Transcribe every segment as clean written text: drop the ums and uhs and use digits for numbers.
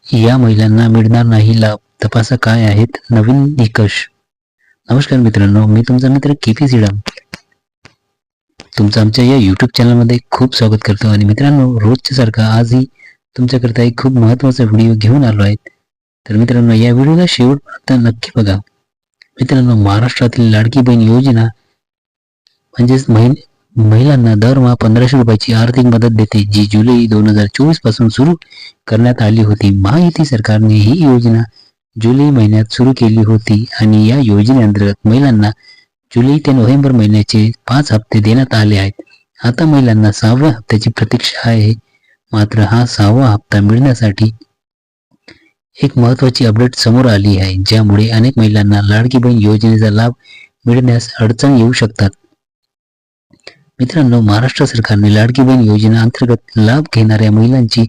या महिलांना मिळणार नाही लाभ, तपासा काय आहेत नवीन निकष. नमस्कार मित्रांनो, मी तुमचा मित्र केपी सीडम तुमचं आमच्या या यूट्यूब चॅनलमध्ये खूप स्वागत करतो. आणि मित्रांनो, रोजच्या सारखा आजही तुमच्याकरता एक खूप महत्त्वाचा व्हिडिओ घेऊन आलो आहे. तर मित्रांनो, या व्हिडिओला शेवटपर्यंत नक्की बघा. मित्रांनो, महाराष्ट्रातील लाडकी बहीण योजना म्हणजेच महिलांना दरमहा 1500 रुपयाची आर्थिक मदत देते, जी जुलै 2024 पासून सुरू करण्यात आली होती. महायुती सरकारने ही योजना जुलै महिन्यात सुरू केली होती आणि या योजनेअंतर्गत महिलांना जुलै ते नोव्हेंबर महिन्याचे 5 हप्ते देण्यात आले आहेत. आता महिलांना 6व्या हप्त्याची प्रतीक्षा आहे. मात्र हा 6वा हप्ता मिळण्यासाठी एक महत्त्वाची अपडेट समोर आली आहे, ज्यामुळे अनेक महिलांना लाडकी बहीण योजनेचा लाभ मिळण्यास अडचण येऊ शकतात. मित्रांनो, महाराष्ट्र सरकारने लाडकी बहीण योजना अंतर्गत लाभ घेणाऱ्या महिलांची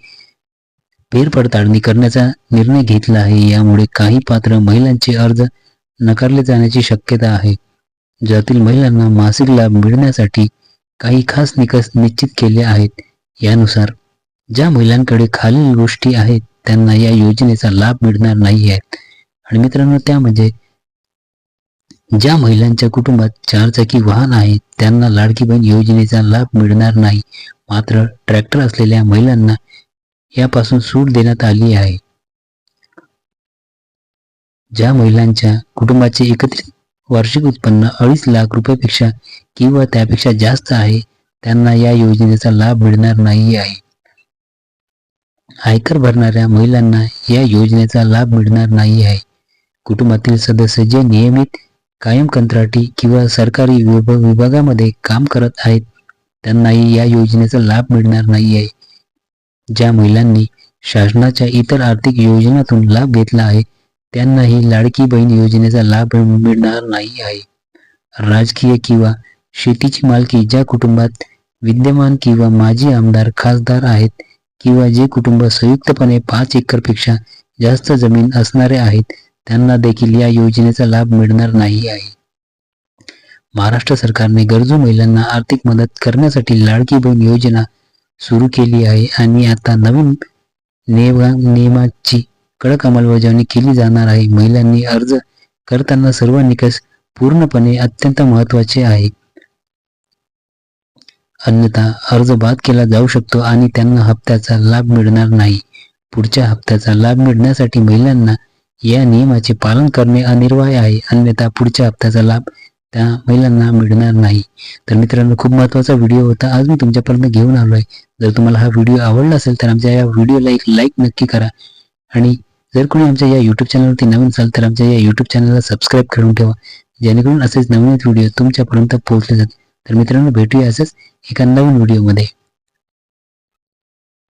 फेरपडताळणी करण्याचा निर्णय घेतला आहे. यामुळे काही पात्र महिलांचे अर्ज नकारले जाण्याची शक्यता आहे. ज्यातील महिलांना मासिक लाभ मिळण्यासाठी काही खास निकष निश्चित केले आहेत. यानुसार ज्या महिलांकडे खालील गोष्टी आहेत त्यांना या योजनेचा लाभ मिळणार नाही आहे. आणि मित्रांनो, त्या म्हणजे ज्या महिलांच्या कुटुंबात 4 चाकी वाहन आहे त्यांना लाडकी बहीण योजनेचा लाभ मिळणार नाही. मात्र ट्रॅक्टर असलेल्या महिलांना यापासून सूट देण्यात आली आहे. ज्या महिलांच्या कुटुंबाचे एकत्रित वार्षिक उत्पन्न 2.5 लाख रुपयापेक्षा किंवा त्यापेक्षा जास्त आहे त्यांना या योजनेचा लाभ मिळणार नाही आहे. आयकर भरणाऱ्या महिलांना या योजनेचा लाभ मिळणार नाही आहे. कुटुंबातील सदस्य जे नियमित, कायम कंत्राटी किंवा सरकारी विभागामध्ये काम करत आहेत त्यांनाही या योजनेचा लाभ मिळणार नाही आहे. ज्या महिलांनी शासनाच्या इतर आर्थिक योजनांतून लाभ घेतला आहे त्यांनाही लाडकी बहीण योजनेचा लाभ मिळणार नाही आहे. राजकीय किंवा शेतीची मालकी ज्या कुटुंबात विद्यमान किंवा माजी आमदार, खासदार आहेत किंवा जे कुटुंब संयुक्तपणे 5 एकरपेक्षा जास्त जमीन असणारे आहेत त्यांना देखील या योजनेचा लाभ मिळणार नाही आहे. महाराष्ट्र सरकारने गरजू महिलांना आर्थिक मदत करण्यासाठी लाडकी बहीण योजना सुरू केली आहे आणि आता नवीन नियमाची कडक अंमलबजावणी केली जाणार आहे. महिलांनी अर्ज करताना सर्व निकष पूर्णपणे अत्यंत महत्त्वाचे आहे. अन्यथा अर्ज बाद केला जाऊ शकतो आणि त्यांना हप्त्याचा लाभ मिळणार नाही. पुढच्या हप्त्याचा लाभ मिळण्यासाठी महिलांना या नियमाचे पालन करणे अनिवार्य आहे. अन्यथा पुढच्या हप्त्याचा लाभ त्या महिलांना मिळणार नाही. तर मित्रांनो, खूप महत्त्वाचा व्हिडिओ होता आज मी तुमच्यापर्यंत घेऊन आलो आहे. जर तुम्हाला हा व्हिडिओ आवडला असेल तर आमच्या या व्हिडिओला एक लाईक नक्की करा. आणि जर कोणी आमच्या या यूट्यूब चॅनलवरती नवीन असाल तर आमच्या या यूट्यूब चॅनलला सबस्क्राईब करून ठेवा, जेणेकरून असेच नवीन व्हिडिओ तुमच्यापर्यंत पोहोचले जातील. तर मित्रांनो, भेटूया असेच एका नवीन व्हिडिओमध्ये.